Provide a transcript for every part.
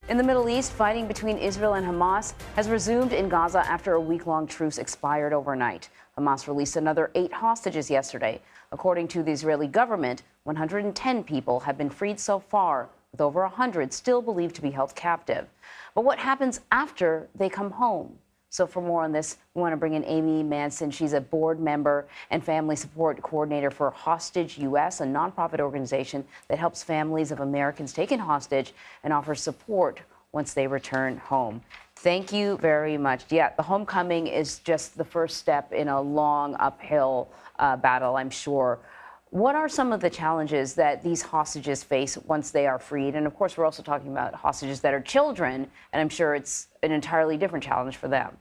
In the Middle East, fighting between Israel and Hamas has resumed in Gaza after a week-long truce expired overnight. Hamas released another 8 hostages yesterday. According to the Israeli government, 110 people have been freed so far, with over 100 still believed to be held captive. But what happens after they come home? So for more on this, we want to bring in Amy Manson. She's a board member and family support coordinator for Hostage US, a nonprofit organization that helps families of Americans taken hostage and offers support once they return home. Thank you very much. Yeah, the homecoming is just the first step in a long uphill battle, I'm sure. What are some of the challenges that these hostages face once they are freed? And of course, we're also talking about hostages that are children, and I'm sure it's an entirely different challenge for them.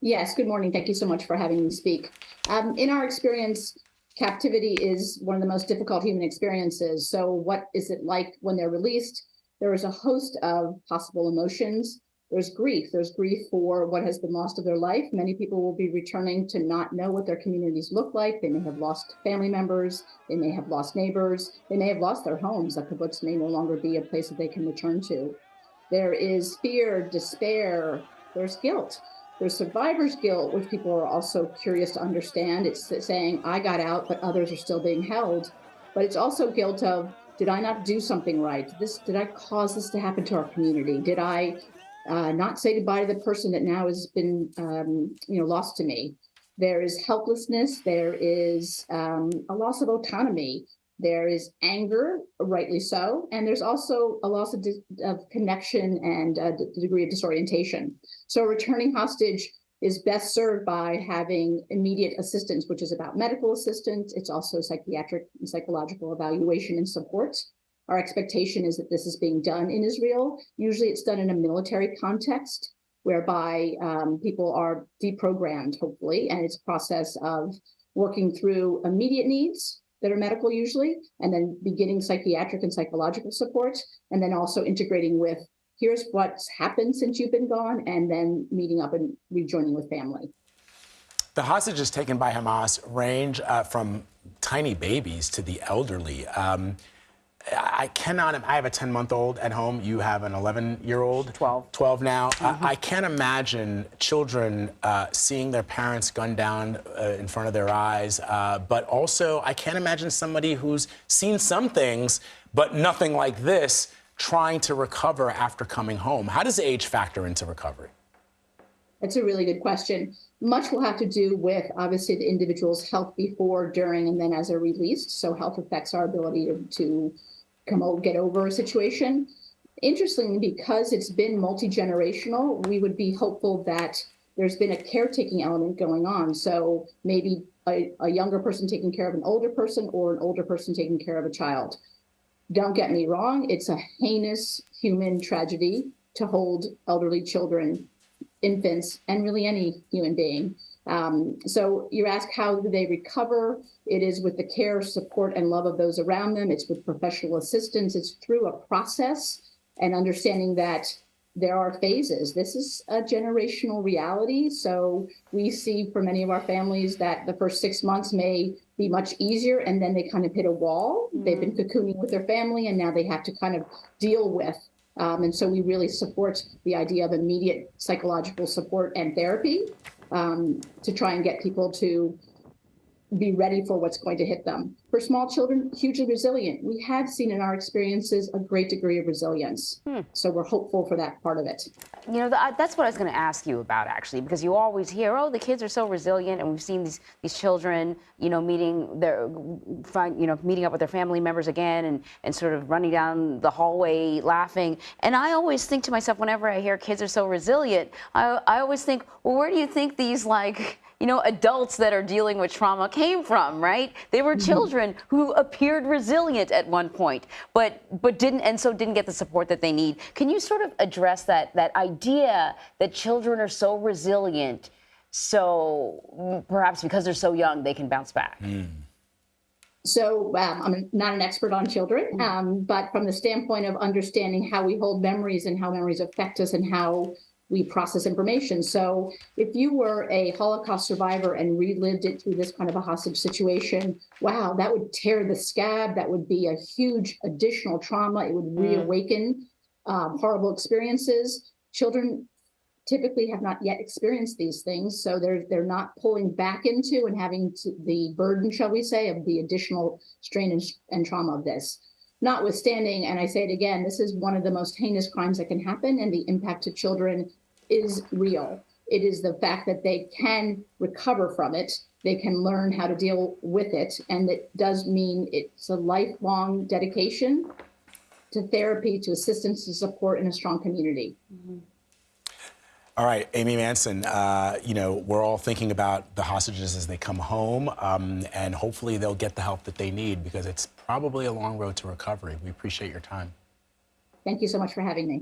Yes, good morning. Thank you so much for having me speak. In our experience, captivity is one of the most difficult human experiences. So what is it like when they're released? There is a host of possible emotions. There's grief. There's grief for what has been lost of their life. Many people will be returning to not know what their communities look like. They may have lost family members. They may have lost neighbors. They may have lost their homes. That kibbutz may no longer be a place that they can return to. There is fear, despair. There's guilt. There's survivor's guilt, which people are also curious to understand. It's saying, I got out, but others are still being held. But it's also guilt of, did I not do something right? Did I cause this to happen to our community? Did I not say goodbye to the person that now has been lost to me? There is helplessness. There is a loss of autonomy. There is anger, rightly so, and there's also a loss of connection and a degree of disorientation. So a returning hostage is best served by having immediate assistance, which is about medical assistance. It's also psychiatric and psychological evaluation and support. Our expectation is that this is being done in Israel. Usually it's done in a military context, whereby people are deprogrammed, hopefully, and it's a process of working through immediate needs that are medical usually, and then beginning psychiatric and psychological support, and then also integrating with, here's what's happened since you've been gone, and then meeting up and rejoining with family. The hostages taken by Hamas range from tiny babies to the elderly. I have a 10-month-old at home. You have an 11-year-old? 12 now. Mm-hmm. I can't imagine children seeing their parents gunned down in front of their eyes. But also, I can't imagine somebody who's seen some things, but nothing like this, trying to recover after coming home. How does age factor into recovery? That's a really good question. Much will have to do with, obviously, the individual's health before, during, and then as they're released. So health affects our ability to get over a situation. Interestingly, because it's been multi-generational, we would be hopeful that there's been a caretaking element going on. So maybe a younger person taking care of an older person, or an older person taking care of a child. Don't get me wrong, it's a heinous human tragedy to hold elderly children, infants, and really any human being. So you ask, how do they recover? It is with the care, support, and love of those around them. It's with professional assistance. It's through a process and understanding that there are phases. This is a generational reality. So we see for many of our families that the first 6 months may be much easier, and then they kind of hit a wall. Mm-hmm. They've been cocooning with their family, and now they have to kind of deal with. And so we really support the idea of immediate psychological support and therapy to try and get people to be ready for what's going to hit them. For small children, hugely resilient. We have seen in our experiences a great degree of resilience. So we're hopeful for that part of it. You know, that's what I was going to ask you about, actually, because you always hear, oh, the kids are so resilient, and we've seen these children, meeting up with their family members again, and sort of running down the hallway laughing. And I always think to myself, whenever I hear kids are so resilient, I always think, well, where do you think these adults that are dealing with trauma came from, right? They were children who appeared resilient at one point, but didn't get the support that they need. Can you sort of address that idea that children are so resilient, so perhaps because they're so young, they can bounce back? So I'm not an expert on children, but from the standpoint of understanding how we hold memories and how memories affect us and how we process information. So if you were a Holocaust survivor and relived it through this kind of a hostage situation, wow, that would tear the scab. That would be a huge additional trauma. It would reawaken horrible experiences. Children typically have not yet experienced these things, so they're not pulling back into and having the burden, shall we say, of the additional strain and trauma of this. Notwithstanding, and I say it again, this is one of the most heinous crimes that can happen, and the impact to children is real. It is the fact that they can recover from it, they can learn how to deal with it, and it does mean it's a lifelong dedication to therapy, to assistance, to support in a strong community. Mm-hmm. All right, Amy Manson, we're all thinking about the hostages as they come home, and hopefully they'll get the help that they need, because it's probably a long road to recovery. We appreciate your time. Thank you so much for having me.